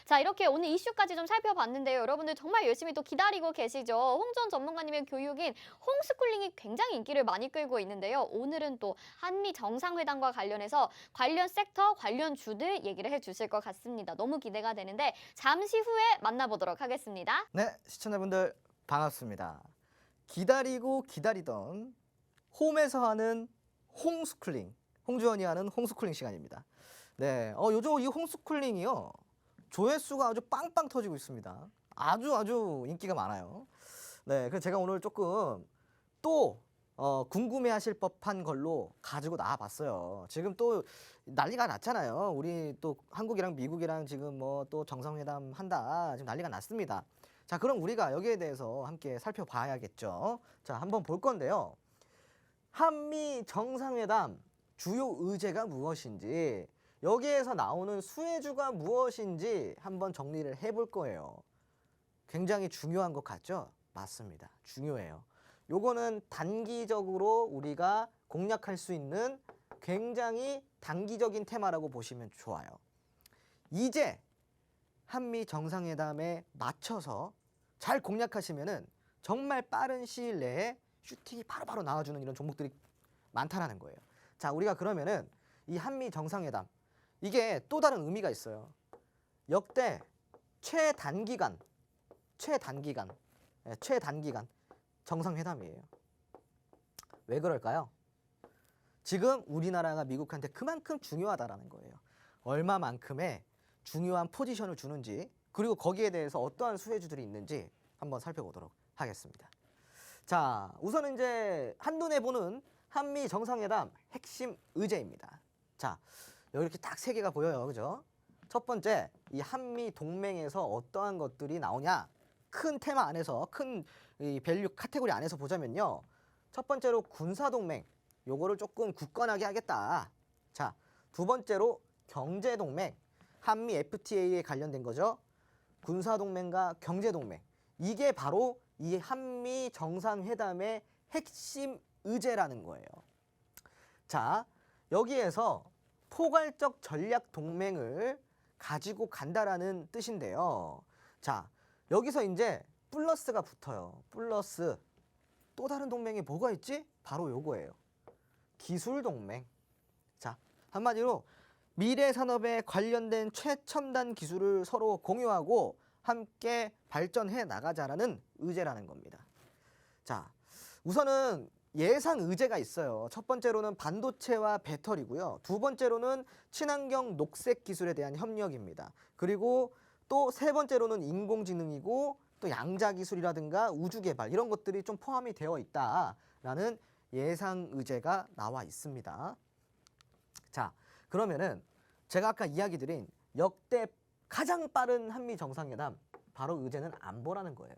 자, 이렇게 오늘 이슈까지 좀 살펴봤는데요. 여러분들 정말 열심히 또 기다리고 계시죠? 홍준 전문가님의 교육인 홈스쿨링이 굉장히 인기를 많이 끌고 있는데요. 오늘은 또 한미 정상회담과 관련해서 관련 섹터, 관련 주들 얘기를 해주실 것 같습니다. 너무 기대가 되는데 잠시 후에 만나보도록 하겠습니다. 네, 시청자분들 반갑습니다. 기다리고 기다리던 홈에서 하는 홈스쿨링, 홍주원이 하는 홈스쿨링 시간입니다. 네, 요즘 이 홈스쿨링이요, 조회수가 아주 빵빵 터지고 있습니다. 아주 인기가 많아요. 네, 그래서 제가 오늘 조금 또 궁금해하실 법한 걸로 가지고 나와봤어요. 지금 또 난리가 났잖아요. 우리 또 한국이랑 미국이랑 지금 뭐 또 정상회담 한다. 지금 난리가 났습니다. 자, 그럼 우리가 여기에 대해서 함께 살펴봐야겠죠. 자, 한번 볼 건데요. 한미 정상회담 주요 의제가 무엇인지, 여기에서 나오는 수혜주가 무엇인지 한번 정리를 해볼 거예요. 굉장히 중요한 것 같죠? 맞습니다. 중요해요. 요거는 단기적으로 우리가 공략할 수 있는 굉장히 단기적인 테마라고 보시면 좋아요. 이제 한미 정상회담에 맞춰서 잘 공략하시면은 정말 빠른 시일 내에 슈팅이 바로바로 나와주는 이런 종목들이 많다라는 거예요. 자, 우리가 그러면은 이 한미 정상회담, 이게 또 다른 의미가 있어요. 역대 최단기간 정상회담이에요. 왜 그럴까요? 지금 우리나라가 미국한테 그만큼 중요하다라는 거예요. 얼마만큼의 중요한 포지션을 주는지, 그리고 거기에 대해서 어떠한 수혜주들이 있는지 한번 살펴보도록 하겠습니다. 자, 우선은 이제 한눈에 보는 한미 정상회담 핵심 의제입니다. 자, 여기 이렇게 딱 세 개가 보여요. 그죠? 첫 번째, 이 한미 동맹에서 어떠한 것들이 나오냐? 큰 테마 안에서, 큰 이 밸류 카테고리 안에서 보자면요. 첫 번째로 군사동맹, 요거를 조금 굳건하게 하겠다. 자, 두 번째로 경제동맹, 한미 FTA에 관련된 거죠. 군사동맹과 경제동맹, 이게 바로 이 한미 정상회담의 핵심 의제라는 거예요. 자, 여기에서 포괄적 전략 동맹을 가지고 간다라는 뜻인데요. 자, 여기서 이제 플러스가 붙어요. 플러스. 또 다른 동맹이 뭐가 있지? 바로 요거예요. 기술 동맹. 자, 한마디로 미래 산업에 관련된 최첨단 기술을 서로 공유하고 함께 발전해 나가자라는 의제라는 겁니다. 자, 우선은 예상 의제가 있어요. 첫 번째로는 반도체와 배터리고요. 두 번째로는 친환경 녹색 기술에 대한 협력입니다. 그리고 또 세 번째로는 인공지능이고, 또 양자 기술이라든가 우주 개발, 이런 것들이 좀 포함이 되어 있다라는 예상 의제가 나와 있습니다. 자, 그러면은 제가 아까 이야기 드린 역대 가장 빠른 한미 정상회담, 바로 의제는 안보라는 거예요.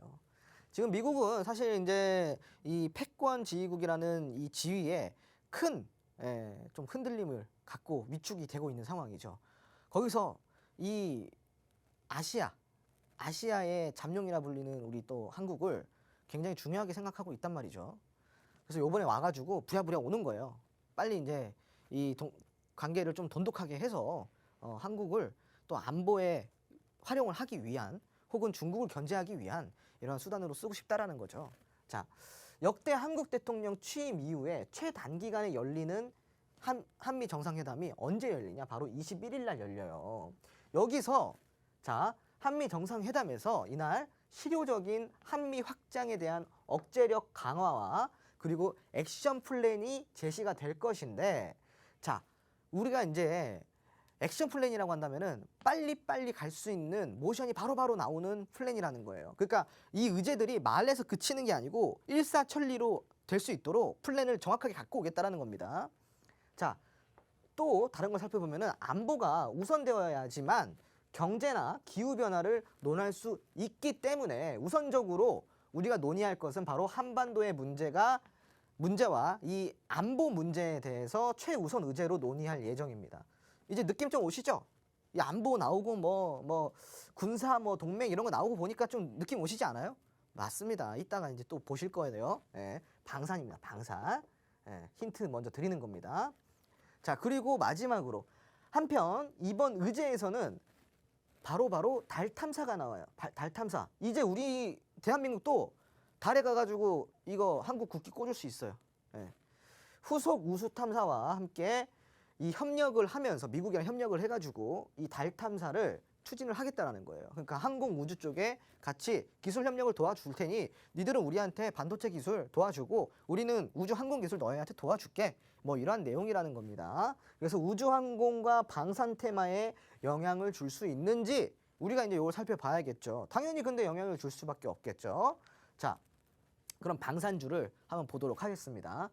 지금 미국은 사실 이제 이 패권 지휘국이라는 이 지위에 큰 좀 흔들림을 갖고 위축이 되고 있는 상황이죠. 거기서 이 아시아의 잠룡이라 불리는 우리 또 한국을 굉장히 중요하게 생각하고 있단 말이죠. 그래서 요번에 와가지고 부랴부랴 오는 거예요. 빨리 이제 이 관계를 좀 돈독하게 해서 한국을 또 안보에 활용을 하기 위한, 혹은 중국을 견제하기 위한 이러한 수단으로 쓰고 싶다라는 거죠. 자, 역대 한국 대통령 취임 이후에 최단기간에 열리는 한미 정상회담이 언제 열리냐? 바로 21일 날 열려요. 여기서 자, 한미 정상회담에서 이날 실효적인 한미 확장에 대한 억제력 강화와 그리고 액션 플랜이 제시가 될 것인데, 자, 우리가 이제 액션 플랜이라고 한다면은 빨리빨리 갈 수 있는 모션이 바로바로 나오는 플랜이라는 거예요. 그러니까 이 의제들이 말에서 그치는 게 아니고 일사천리로 될 수 있도록 플랜을 정확하게 갖고 오겠다라는 겁니다. 자, 또 다른 걸 살펴보면은 안보가 우선되어야지만 경제나 기후변화를 논할 수 있기 때문에 우선적으로 우리가 논의할 것은 바로 한반도의 문제와 이 안보 문제에 대해서 최우선 의제로 논의할 예정입니다. 이제 느낌 좀 오시죠? 이 안보 나오고 뭐 군사 동맹 이런 거 나오고 보니까 좀 느낌 오시지 않아요? 맞습니다. 이따가 이제 또 보실 거예요. 예, 방산입니다. 방산. 예, 힌트 먼저 드리는 겁니다. 자, 그리고 마지막으로 한편 이번 의제에서는 바로 달 탐사가 나와요. 달 탐사. 이제 우리 대한민국도 달에 가가지고 이거 한국 국기 꽂을 수 있어요. 예. 후속 우수 탐사와 함께 이 협력을 하면서 미국이랑 협력을 해가지고 이 달 탐사를 추진을 하겠다라는 거예요. 그러니까 항공 우주 쪽에 같이 기술 협력을 도와줄 테니 니들은 우리한테 반도체 기술 도와주고 우리는 우주 항공 기술 너희한테 도와줄게. 뭐 이러한 내용이라는 겁니다. 그래서 우주 항공과 방산 테마에 영향을 줄 수 있는지 우리가 이제 이걸 살펴봐야겠죠. 당연히 근데 영향을 줄 수밖에 없겠죠. 자, 그럼 방산주를 한번 보도록 하겠습니다.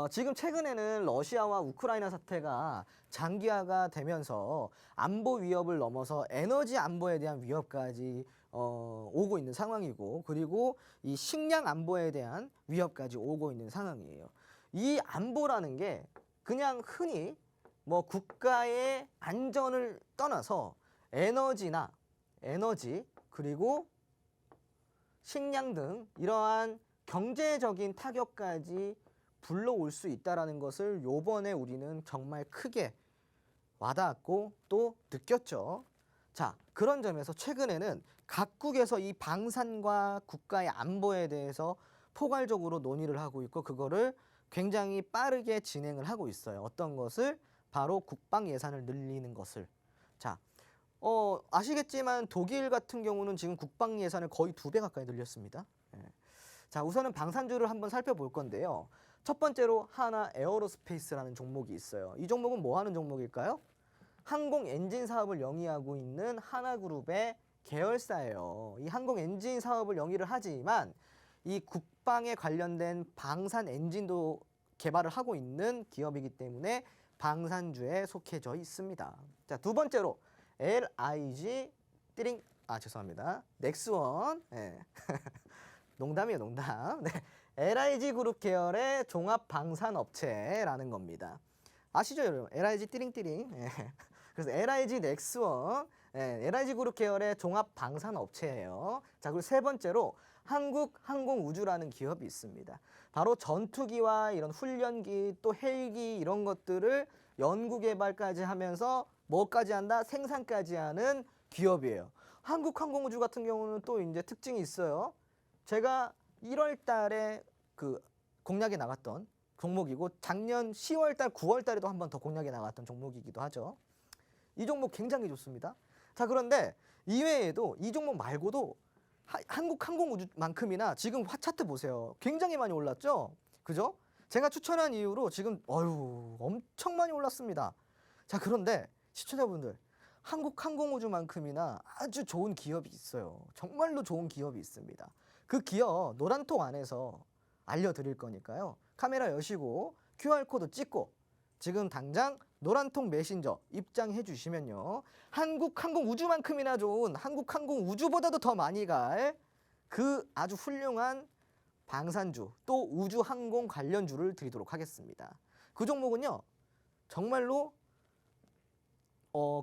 지금 최근에는 러시아와 우크라이나 사태가 장기화가 되면서 안보 위협을 넘어서 에너지 안보에 대한 위협까지 오고 있는 상황이고, 그리고 이 식량 안보에 대한 위협까지 오고 있는 상황이에요. 이 안보라는 게 그냥 흔히 뭐 국가의 안전을 떠나서 에너지 그리고 식량 등 이러한 경제적인 타격까지 불러올 수 있다는 것을 요번에 우리는 정말 크게 와닿았고 또 느꼈죠. 자, 그런 점에서 최근에는 각국에서 이 방산과 국가의 안보에 대해서 포괄적으로 논의를 하고 있고 그거를 굉장히 빠르게 진행을 하고 있어요. 어떤 것을? 바로 국방 예산을 늘리는 것을. 자, 아시겠지만 독일 같은 경우는 지금 국방 예산을 거의 2배 가까이 늘렸습니다. 예. 자, 우선은 방산주를 한번 살펴볼 건데요. 첫 번째로 하나 에어로스페이스라는 종목이 있어요. 이 종목은 뭐 하는 종목일까요? 항공 엔진 사업을 영위하고 있는 하나그룹의 계열사예요. 이 항공 엔진 사업을 영위를 하지만 이 국방에 관련된 방산 엔진도 개발을 하고 있는 기업이기 때문에 방산주에 속해져 있습니다. 자, 두 번째로 LIG 죄송합니다. 넥스원. 네. 농담이에요, 농담. 네. LIG 그룹 계열의 종합 방산 업체라는 겁니다. 아시죠, 여러분? LIG 띠링띠링. 네. 그래서 LIG 넥스원, LIG 그룹 계열의 종합 방산 업체예요. 자, 그리고 세 번째로 한국 항공우주라는 기업이 있습니다. 바로 전투기와 이런 훈련기 또 헬기 이런 것들을 연구 개발까지 하면서 뭐까지 한다? 생산까지 하는 기업이에요. 한국 항공우주 같은 경우는 또 이제 특징이 있어요. 제가 1월 달에 그 공략에 나갔던 종목이고 작년 10월 달, 9월 달에도 한 번 더 공략에 나갔던 종목이기도 하죠. 이 종목 굉장히 좋습니다. 자, 그런데 이외에도 이 종목 말고도 한국 항공우주만큼이나 지금 차트 보세요. 굉장히 많이 올랐죠? 그죠? 제가 추천한 이후로 지금 엄청 많이 올랐습니다. 자, 그런데 시청자분들, 한국 항공우주만큼이나 아주 좋은 기업이 있어요. 정말로 좋은 기업이 있습니다. 그 기업 노란통 안에서 알려드릴 거니까요. 카메라 여시고 QR코드 찍고 지금 당장 노란통 메신저 입장해 주시면요. 한국 항공우주만큼이나 좋은 한국 항공우주보다도 더 많이 갈 그 아주 훌륭한 방산주 또 우주항공 관련주를 드리도록 하겠습니다. 그 종목은요. 정말로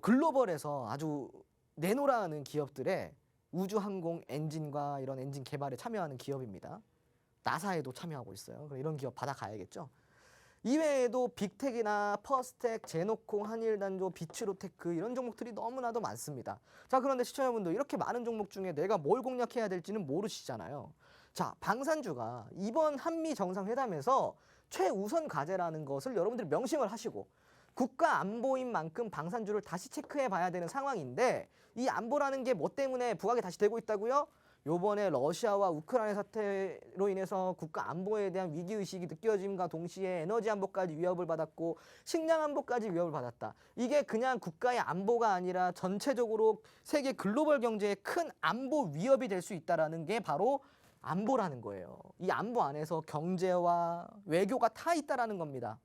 글로벌에서 아주 내노라하는 기업들의 우주항공 엔진과 이런 엔진 개발에 참여하는 기업입니다. 나사에도 참여하고 있어요. 이런 기업 받아가야겠죠. 이외에도 빅텍이나 퍼스텍, 제노콩, 한일단조, 비츠로테크 이런 종목들이 너무나도 많습니다. 자, 그런데 시청자분들 이렇게 많은 종목 중에 내가 뭘 공략해야 될지는 모르시잖아요. 자, 방산주가 이번 한미 정상회담에서 최우선 과제라는 것을 여러분들이 명심을 하시고 국가 안보인 만큼 방산주를 다시 체크해 봐야 되는 상황인데 이 안보라는 게 뭐 때문에 부각이 다시 되고 있다고요? 요번에 러시아와 우크라이나 사태로 인해서 국가 안보에 대한 위기의식이 느껴짐과 동시에 에너지 안보까지 위협을 받았고 식량 안보까지 위협을 받았다. 이게 그냥 국가의 안보가 아니라 전체적으로 세계 글로벌 경제에 큰 안보 위협이 될 수 있다는 게 바로 안보라는 거예요. 이 안보 안에서 경제와 외교가 타 있다는 겁니다.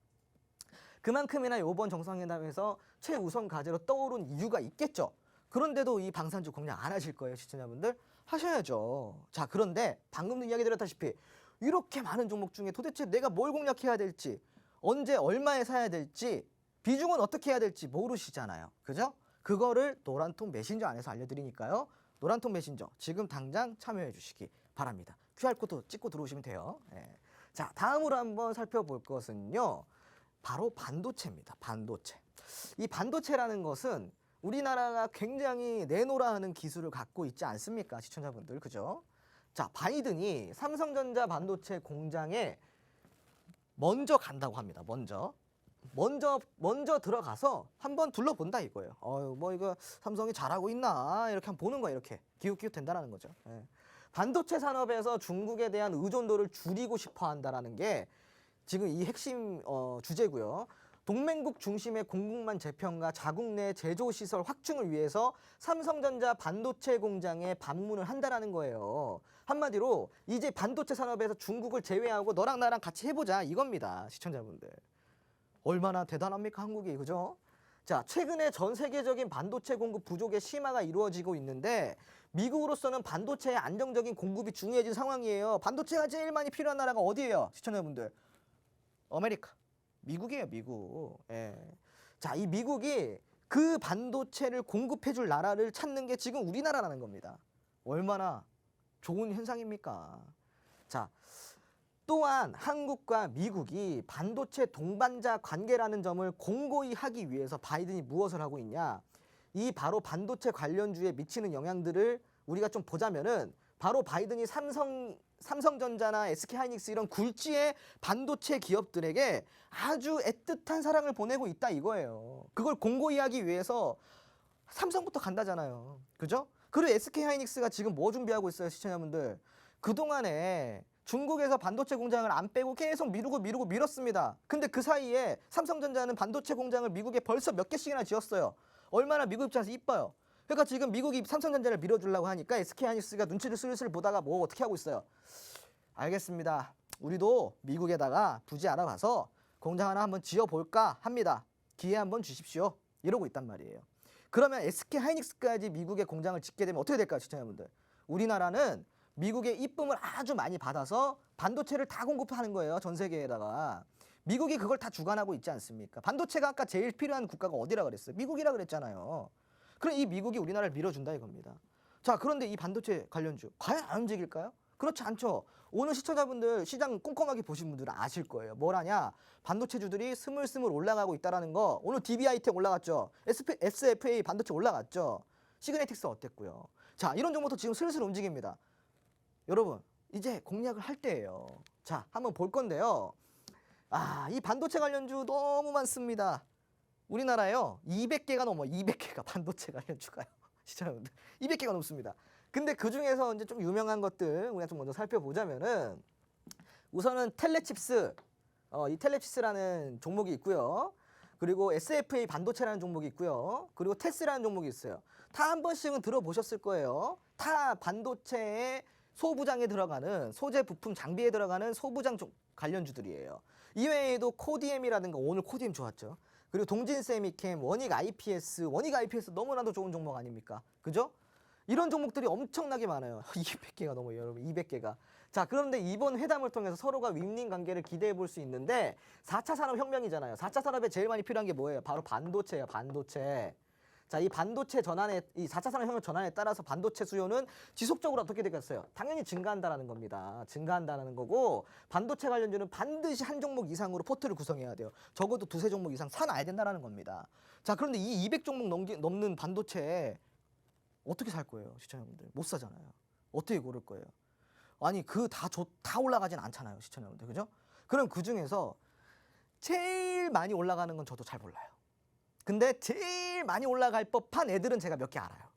그만큼이나 이번 정상회담에서 최우선 과제로 떠오른 이유가 있겠죠. 그런데도 이 방산주 공략 안 하실 거예요, 시청자분들? 하셔야죠. 자, 그런데 방금도 이야기 드렸다시피 이렇게 많은 종목 중에 도대체 내가 뭘 공략해야 될지, 언제 얼마에 사야 될지, 비중은 어떻게 해야 될지 모르시잖아요. 그죠? 그거를 노란통 메신저 안에서 알려드리니까요. 노란통 메신저 지금 당장 참여해 주시기 바랍니다. QR코드 찍고 들어오시면 돼요. 네. 자, 다음으로 한번 살펴볼 것은요. 바로 반도체입니다. 반도체. 이 반도체라는 것은 우리나라가 굉장히 내노라 하는 기술을 갖고 있지 않습니까? 시청자분들, 그죠? 자, 바이든이 삼성전자 반도체 공장에 먼저 간다고 합니다. 먼저 들어가서 한번 둘러본다 이거예요. 뭐 이거 삼성이 잘하고 있나 이렇게 한번 보는 거예요. 이렇게 기웃기웃 된다라는 거죠. 예. 반도체 산업에서 중국에 대한 의존도를 줄이고 싶어 한다라는 게 지금 이 핵심 주제고요. 동맹국 중심의 공급망 재편과 자국 내 제조 시설 확충을 위해서 삼성전자 반도체 공장에 방문을 한다라는 거예요. 한마디로 이제 반도체 산업에서 중국을 제외하고 너랑 나랑 같이 해보자 이겁니다. 시청자분들. 얼마나 대단합니까 한국이, 그죠? 자, 최근에 전 세계적인 반도체 공급 부족의 심화가 이루어지고 있는데 미국으로서는 반도체의 안정적인 공급이 중요해진 상황이에요. 반도체가 제일 많이 필요한 나라가 어디예요? 시청자분들. 아메리카. 미국이에요, 미국. 예. 자, 이 미국이 그 반도체를 공급해줄 나라를 찾는 게 지금 우리나라라는 겁니다. 얼마나 좋은 현상입니까? 자, 또한 한국과 미국이 반도체 동반자 관계라는 점을 공고히 하기 위해서 바이든이 무엇을 하고 있냐? 이 바로 반도체 관련주에 미치는 영향들을 우리가 좀 보자면은 바로 바이든이 삼성전자나 SK하이닉스 이런 굴지의 반도체 기업들에게 아주 애틋한 사랑을 보내고 있다 이거예요. 그걸 공고히 하기 위해서 삼성부터 간다잖아요. 그죠? 그리고 SK하이닉스가 지금 뭐 준비하고 있어요, 시청자분들? 그동안에 중국에서 반도체 공장을 안 빼고 계속 미루고 밀었습니다. 근데 그 사이에 삼성전자는 반도체 공장을 미국에 벌써 몇 개씩이나 지었어요. 얼마나 미국 입장에서 이뻐요. 그러니까 지금 미국이 삼성전자를 밀어주려고 하니까 SK하이닉스가 눈치를 슬슬 보다가 뭐 어떻게 하고 있어요. 알겠습니다. 우리도 미국에다가 부지 알아봐서 공장 하나 한번 지어볼까 합니다. 기회 한번 주십시오. 이러고 있단 말이에요. 그러면 SK하이닉스까지 미국에 공장을 짓게 되면 어떻게 될까요, 시청자분들? 우리나라는 미국의 이쁨을 아주 많이 받아서 반도체를 다 공급하는 거예요, 전 세계에다가. 미국이 그걸 다 주관하고 있지 않습니까? 반도체가 아까 제일 필요한 국가가 어디라 그랬어요? 미국이라 그랬잖아요. 그럼 이 미국이 우리나라를 밀어준다 이겁니다. 자, 그런데 이 반도체 관련주 과연 안 움직일까요? 그렇지 않죠. 오늘 시청자분들 시장 꼼꼼하게 보신 분들은 아실 거예요. 뭐라냐? 반도체주들이 스물스물 올라가고 있다는 거. 오늘 DB하이텍 올라갔죠. SFA 반도체 올라갔죠. 시그네틱스 어땠고요. 자, 이런 종목도 지금 슬슬 움직입니다. 여러분, 이제 공략을 할 때예요. 자, 한번 볼 건데요. 이 반도체 관련주 너무 많습니다. 우리나라에요, 200개가 넘어, 200개가 반도체 관련주가요. 시청자분들, 200개가 넘습니다. 근데 그 중에서 이제 좀 유명한 것들 우리가 좀 먼저 살펴보자면은 우선은 텔레칩스, 이 텔레칩스라는 종목이 있고요. 그리고 SFA 반도체라는 종목이 있고요. 그리고 테스라는 종목이 있어요. 다 한 번씩은 들어보셨을 거예요. 다 반도체의 소부장에 들어가는 소재 부품 장비에 들어가는 소부장 관련주들이에요. 이외에도 코디엠이라든가, 오늘 코디엠 좋았죠. 그리고 동진세미캠, 원익 IPS 너무나도 좋은 종목 아닙니까? 그죠? 이런 종목들이 엄청나게 많아요. 200개가 넘어요, 여러분. 200개가. 자, 그런데 이번 회담을 통해서 서로가 윈윈 관계를 기대해 볼 수 있는데 4차 산업혁명이잖아요. 4차 산업에 제일 많이 필요한 게 뭐예요? 바로 반도체예요, 반도체. 자, 이 반도체 전환에, 이 4차 산업혁명 전환에 따라서 반도체 수요는 지속적으로 어떻게 되겠어요? 당연히 증가한다라는 겁니다. 증가한다는 거고, 반도체 관련주는 반드시 한 종목 이상으로 포트를 구성해야 돼요. 적어도 두세 종목 이상 사놔야 된다는 겁니다. 자, 그런데 이 200종목 넘는 반도체 어떻게 살 거예요, 시청자분들? 못 사잖아요. 어떻게 고를 거예요? 아니, 다 올라가진 않잖아요, 시청자분들. 그죠? 그럼 그 중에서 제일 많이 올라가는 건 저도 잘 몰라요. 근데 제일 많이 올라갈 법한 애들은 제가 몇 개 알아요.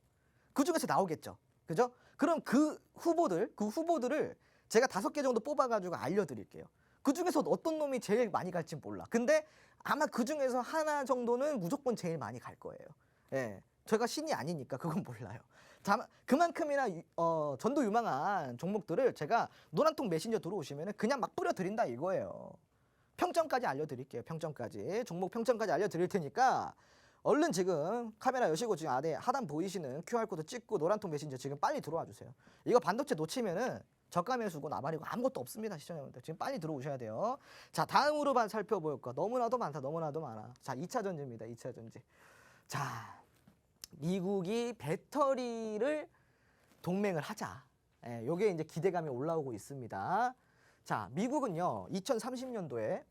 그 중에서 나오겠죠. 그죠? 그럼 그 후보들을 제가 5개 정도 뽑아가지고 알려드릴게요. 그 중에서 어떤 놈이 제일 많이 갈지 몰라. 근데 아마 그 중에서 하나 정도는 무조건 제일 많이 갈 거예요. 예. 제가 신이 아니니까 그건 몰라요. 자, 그만큼이나 전도 유망한 종목들을 제가 노란통 메신저 들어오시면 그냥 막 뿌려드린다 이거예요. 평점까지 알려드릴게요. 평점까지. 종목 평점까지 알려드릴 테니까 얼른 지금 카메라 여시고 지금 아래 하단 보이시는 QR코드 찍고 노란통 메신저 지금 빨리 들어와 주세요. 이거 반도체 놓치면은 저가 매수고 나발이고 아무것도 없습니다, 시청자분들. 지금 빨리 들어오셔야 돼요. 자, 다음으로 살펴볼 거 너무나도 많다, 너무나도 많아. 자, 2차 전지입니다, 2차 전지. 자, 미국이 배터리를 동맹을 하자. 예, 요게 이제 기대감이 올라오고 있습니다. 자, 미국은요, 2030년도에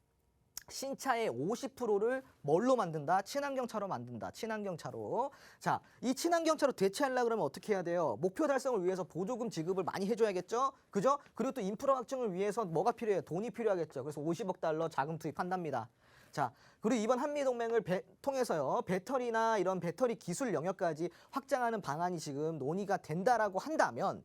신차의 50%를 뭘로 만든다? 친환경 차로 만든다. 친환경 차로. 자, 이 친환경 차로 대체하려고 그러면 어떻게 해야 돼요? 목표 달성을 위해서 보조금 지급을 많이 해줘야겠죠? 그죠? 그리고 또 인프라 확충을 위해서 뭐가 필요해요? 돈이 필요하겠죠. 그래서 50억 달러 자금 투입한답니다. 자, 그리고 이번 한미동맹을 통해서요, 배터리나 이런 배터리 기술 영역까지 확장하는 방안이 지금 논의가 된다라고 한다면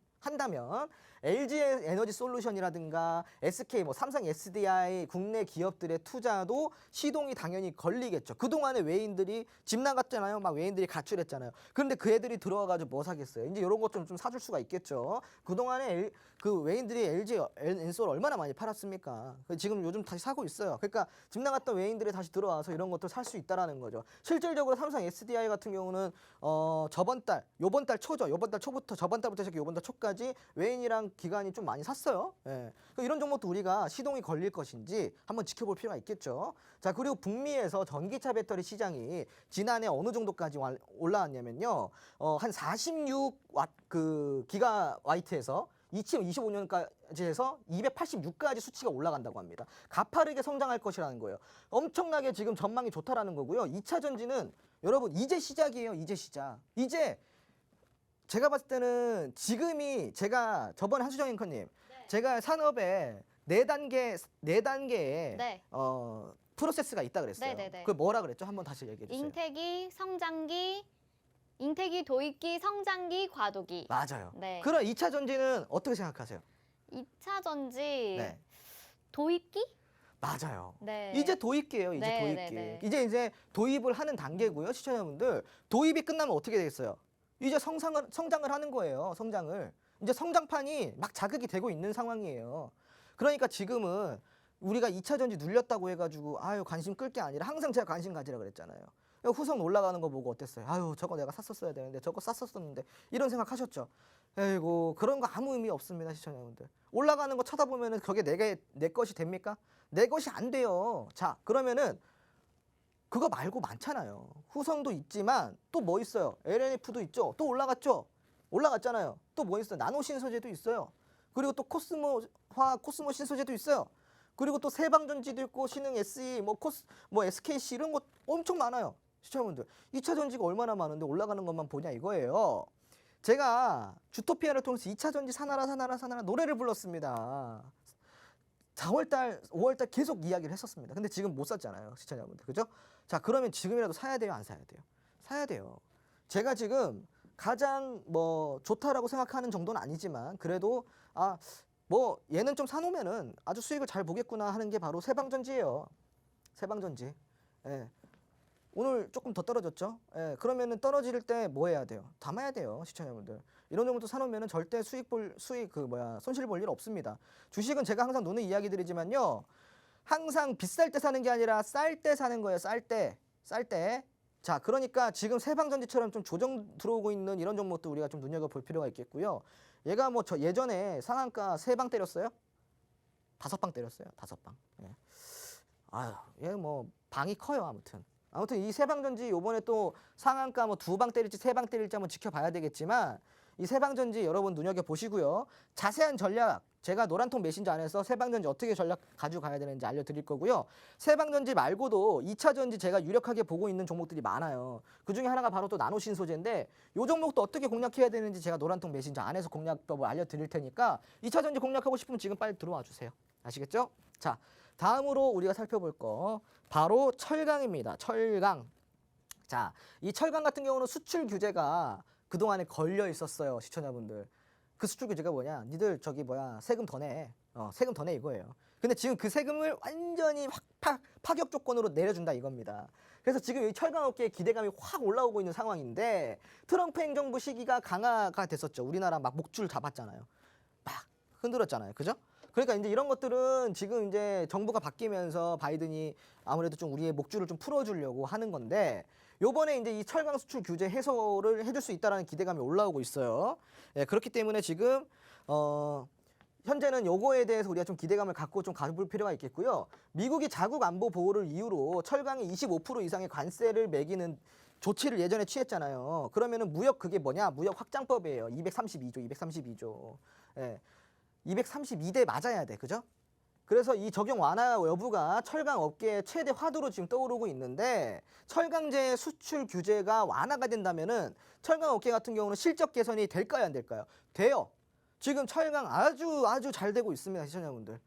LG 에너지 솔루션이라든가 SK, 삼성 SDI 국내 기업들의 투자도 시동이 당연히 걸리겠죠. 그동안에 외인들이 집 나갔잖아요. 막 외인들이 가출했잖아요. 그런데 그 애들이 들어와가지고 뭐 사겠어요. 이제 이런 것 좀 사줄 수가 있겠죠. 그동안에 그 외인들이 LG 엔솔 얼마나 많이 팔았습니까? 지금 요즘 다시 사고 있어요. 그러니까 집 나갔던 외인들이 다시 들어와서 이런 것들 살 수 있다라는 거죠. 실질적으로 삼성 SDI 같은 경우는 요번 달 초부터 저번 달부터 시작해 요번 달 초까지 외인이랑 기관이 좀 많이 샀어요. 예. 이런 종목도 우리가 시동이 걸릴 것인지 한번 지켜볼 필요가 있겠죠. 자, 그리고 북미에서 전기차 배터리 시장이 지난해 어느 정도까지 올라왔냐면요. 한 46와 그 기가와이트에서 2025년까지 해서 286까지 수치가 올라간다고 합니다. 가파르게 성장할 것이라는 거예요. 엄청나게 지금 전망이 좋다라는 거고요. 2차 전지는 여러분 이제 시작이에요. 이제 시작. 이제 제가 봤을 때는 지금이 제가 저번에 한수정 앵커님 제가 산업에 네 단계의 네. 프로세스가 있다 그랬어요. 네네네. 그 뭐라 그랬죠? 한번 다시 얘기해 주세요. 잉태기, 도입기, 성장기, 과도기. 맞아요. 네. 그럼 2차 전지는 어떻게 생각하세요? 2차 전지 네. 도입기? 맞아요. 네. 이제 도입기예요. 이제 네, 도입기. 네, 네. 이제 도입을 하는 단계고요. 시청자분들. 도입이 끝나면 어떻게 되겠어요? 이제 성장을 하는 거예요. 성장을. 이제 성장판이 막 자극이 되고 있는 상황이에요. 그러니까 지금은 우리가 2차 전지 눌렸다고 해가지고 아유 관심 끌 게 아니라 항상 제가 관심 가지라 그랬잖아요. 후성 올라가는 거 보고 어땠어요? 아유 저거 내가 샀었어야 되는데 저거 쌌었었는데 이런 생각 하셨죠? 에이고 그런 거 아무 의미 없습니다. 시청자분들. 올라가는 거 쳐다보면은 그게 내 것이 됩니까? 내 것이 안 돼요. 자 그러면은 그거 말고 많잖아요. 후성도 있지만 또 뭐 있어요? LNF도 있죠. 또 올라갔죠. 올라갔잖아요. 또 뭐 있어요? 나노 신소재도 있어요. 그리고 또 코스모 신소재도 있어요. 그리고 또 세방전지도 있고 신흥 SE SKC 이런 거 엄청 많아요. 시청자분들 2차 전지가 얼마나 많은데 올라가는 것만 보냐 이거예요. 제가 주토피아를 통해서 2차 전지 사나라 노래를 불렀습니다. 4월달 5월달 계속 이야기를 했었습니다. 근데 지금 못 샀잖아요. 시청자분들 그죠? 자 그러면 지금이라도 사야 돼요? 안 사야 돼요? 사야 돼요. 제가 지금 가장 좋다라고 생각하는 정도는 아니지만 그래도 얘는 좀 사놓으면은 아주 수익을 잘 보겠구나 하는 게 바로 세방전지예요. 세방전지. 예. 오늘 조금 더 떨어졌죠? 예. 그러면은 떨어질 때 뭐 해야 돼요? 담아야 돼요, 시청자분들. 이런 정도 사놓으면은 절대 손실 볼 일 없습니다. 주식은 제가 항상 노는 이야기 드리지만요. 항상 비쌀 때 사는 게 아니라 쌀 때 사는 거예요. 쌀 때. 자, 그러니까 지금 세방전지처럼 좀 조정 들어오고 있는 이런 종목도 우리가 좀 눈여겨볼 필요가 있겠고요. 얘가 저 예전에 상한가 3방 때렸어요? 5방 때렸어요. 5방. 예. 아유, 얘 방이 커요. 아무튼 이 세방전지 요번에 또 상한가 2방 때릴지 3방 때릴지 한번 지켜봐야 되겠지만 이 세방전지 여러분 눈여겨보시고요. 자세한 전략 제가 노란통 메신저 안에서 세방전지 어떻게 전략 가지고 가야 되는지 알려드릴 거고요. 세방전지 말고도 2차 전지 제가 유력하게 보고 있는 종목들이 많아요. 그중에 하나가 바로 또 나노신소재인데 이 종목도 어떻게 공략해야 되는지 제가 노란통 메신저 안에서 공략법을 알려드릴 테니까 2차 전지 공략하고 싶으면 지금 빨리 들어와 주세요. 아시겠죠? 자, 다음으로 우리가 살펴볼 거 바로 철강입니다. 철강. 자, 이 철강 같은 경우는 수출 규제가 그동안에 걸려 있었어요. 시청자분들. 그 수출 규제가 뭐냐? 니들 세금 더 내. 세금 더 내 이거예요. 근데 지금 그 세금을 완전히 파격 조건으로 내려준다 이겁니다. 그래서 지금 이 철강업계의 기대감이 확 올라오고 있는 상황인데 트럼프 행정부 시기가 강화가 됐었죠. 우리나라 막 목줄 잡았잖아요. 막 흔들었잖아요. 그죠? 그러니까 이제 이런 것들은 지금 이제 정부가 바뀌면서 바이든이 아무래도 좀 우리의 목줄을 좀 풀어주려고 하는 건데 요번에 이제 이 철강 수출 규제 해소를 해줄 수 있다라는 기대감이 올라오고 있어요. 예, 그렇기 때문에 지금 현재는 요거에 대해서 우리가 좀 기대감을 갖고 좀 가볼 필요가 있겠고요. 미국이 자국 안보 보호를 이유로 철강에 25% 이상의 관세를 매기는 조치를 예전에 취했잖아요. 그러면은 그게 뭐냐? 무역 확장법이에요. 232조. 예. 232대 맞아야 돼. 그죠? 그래서 이 적용 완화 여부가 철강 업계의 최대 화두로 지금 떠오르고 있는데 철강제 수출 규제가 완화가 된다면은 철강 업계 같은 경우는 실적 개선이 될까요, 안 될까요? 돼요. 지금 철강 아주 잘 되고 있습니다, 시청자분들.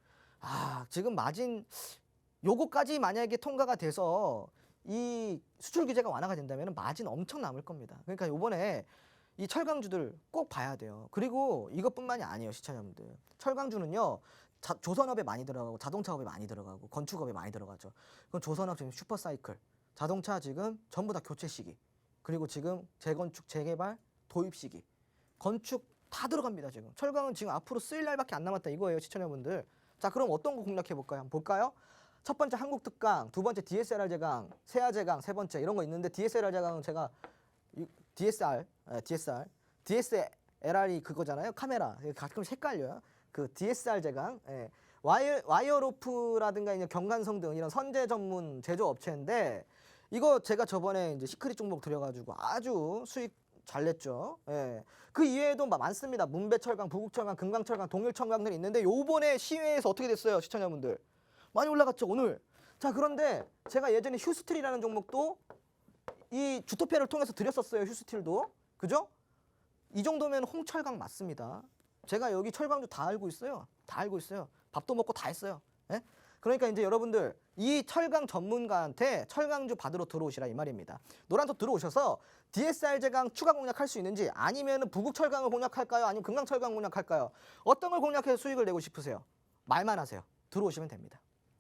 지금 마진 요거까지 만약에 통과가 돼서 이 수출 규제가 완화가 된다면 마진 엄청 남을 겁니다. 그러니까 요번에 이 철강주들 꼭 봐야 돼요. 그리고 이것뿐만이 아니에요, 시청자분들. 철강주는요, 조선업에 많이 들어가고 자동차업에 많이 들어가고 건축업에 많이 들어가죠. 그럼 조선업 지금 슈퍼사이클, 자동차 지금 전부 다 교체 시기, 그리고 지금 재건축, 재개발, 도입 시기, 건축 다 들어갑니다. 지금 철강은 지금 앞으로 쓰일 날밖에 안 남았다 이거예요, 시청자분들. 자, 그럼 어떤 거 공략해 볼까요? 한번 볼까요? 첫 번째 한국특강, 두 번째 DSLR 제강, 세아제강, 세 번째 이런 거 있는데 DSLR 제강은 제가 DSLR이 그거잖아요. 카메라. 가끔 헷갈려요. 그 DSR 제강, 와이어로프라든가 이제 경관성 등 이런 선제 전문 제조 업체인데 이거 제가 저번에 이제 시크릿 종목 들여가지고 아주 수익 잘 냈죠. 그 이외에도 많습니다. 문배철강, 부국철강, 금강철강, 동일철강들이 있는데 요번에 시외에서 어떻게 됐어요, 시청자분들? 많이 올라갔죠, 오늘. 자, 그런데 제가 예전에 휴스틸이라는 종목도 이 주토피아를 통해서 드렸었어요, 휴스틸도. 그죠? 이 정도면 홍철강 맞습니다. 제가 여기 철강주 다 알고 있어요. 다 알고 있어요. 밥도 먹고 다 했어요. 예? 그러니까 이제 여러분들 이 철강 전문가한테 철강주 받으러 들어오시라 이 말입니다. 노란톡 들어오셔서 DSR 제강 추가 공략할 수 있는지 아니면 부국철강을 공략할까요? 아니면 금강철강 공략할까요? 어떤 걸 공략해서 수익을 내고 싶으세요? 말만 하세요. 들어오시면 됩니다.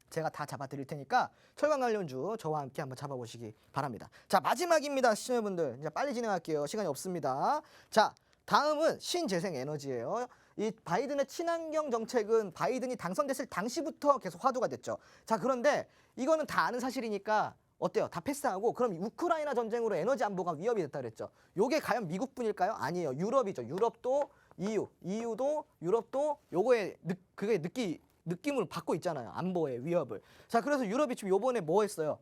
제가 다 잡아드릴 테니까 철강 관련주 저와 함께 한번 잡아보시기 바랍니다. 자, 마지막입니다, 시청자분들. 이제 빨리 진행할게요. 시간이 없습니다. 자, 다음은 신재생에너지예요. 이 바이든의 친환경 정책은 바이든이 당선됐을 당시부터 계속 화두가 됐죠. 자, 그런데 이거는 다 아는 사실이니까 어때요? 다 패스하고 그럼 우크라이나 전쟁으로 에너지 안보가 위협이 됐다 그랬죠. 요게 과연 미국뿐일까요? 아니에요. 유럽이죠. 유럽도 EU도 유럽도 요거에 그게 느낌을 받고 있잖아요. 안보의 위협을. 자, 그래서 유럽이 지금 요번에 뭐 했어요?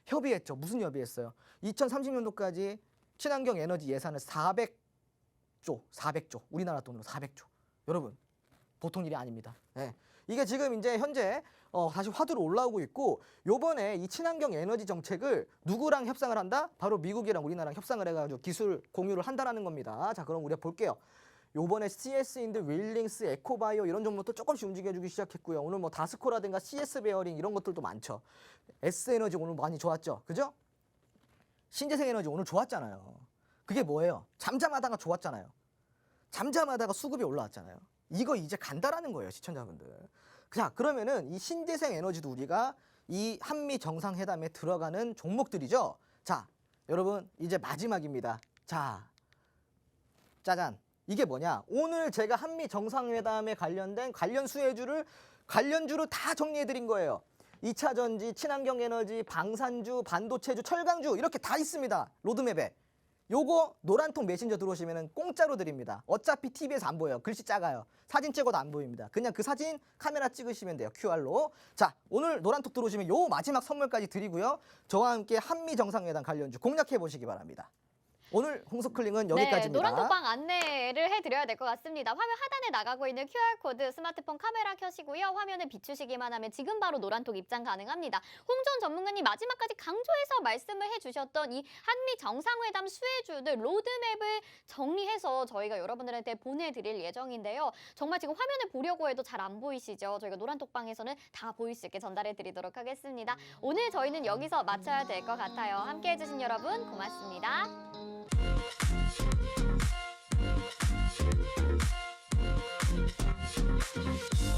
협의했죠. 무슨 협의했어요? 2030년도까지 친환경 에너지 예산을 400조, 우리나라 돈으로 400조. 여러분, 보통 일이 아닙니다. 이게 지금 이제 현재 다시 화두로 올라오고 있고 요번에 이 친환경 에너지 정책을 누구랑 협상을 한다? 바로 미국이랑 우리나라랑 협상을 해가지고 기술 공유를 한다라는 겁니다. 자, 그럼 우리가 볼게요. 요번에 CS인드, 윌링스, 에코바이오 이런 종목도 조금씩 움직여주기 시작했고요. 오늘 뭐 다스코라든가 CS 베어링 이런 것들도 많죠. S에너지 오늘 많이 좋았죠. 그죠? 신재생에너지 오늘 좋았잖아요. 그게 뭐예요? 잠잠하다가 좋았잖아요. 잠잠하다가 수급이 올라왔잖아요. 이거 이제 간다라는 거예요, 시청자분들. 자, 그러면은 이 신재생에너지도 우리가 이 한미 정상회담에 들어가는 종목들이죠. 자, 여러분 이제 마지막입니다. 자, 짜잔. 이게 뭐냐? 오늘 제가 한미 정상회담에 관련된 관련 수혜주를 관련주로 다 정리해 드린 거예요. 2차 전지, 친환경 에너지, 방산주, 반도체주, 철강주 이렇게 다 있습니다. 로드맵에. 요거 노란통 메신저 들어오시면 공짜로 드립니다. 어차피 TV에서 안 보여요. 글씨 작아요. 사진 찍어도 안 보입니다. 그냥 그 사진 카메라 찍으시면 돼요. QR로. 자, 오늘 노란톡 들어오시면 요 마지막 선물까지 드리고요. 저와 함께 한미 정상회담 관련주 공략해 보시기 바랍니다. 오늘 홍석클링은 여기까지입니다. 노란톡방 안내를 해드려야 될 것 같습니다. 화면 하단에 나가고 있는 QR코드 스마트폰 카메라 켜시고요. 화면을 비추시기만 하면 지금 바로 노란톡 입장 가능합니다. 홍준 전문가님 마지막까지 강조해서 말씀을 해주셨던 이 한미 정상회담 수혜주들 로드맵을 정리해서 저희가 여러분들한테 보내드릴 예정인데요. 정말 지금 화면을 보려고 해도 잘 안 보이시죠? 저희가 노란톡방에서는 다 보일 수 있게 전달해드리도록 하겠습니다. 오늘 저희는 여기서 마쳐야 될 것 같아요. 함께해주신 여러분 고맙습니다. Thank you.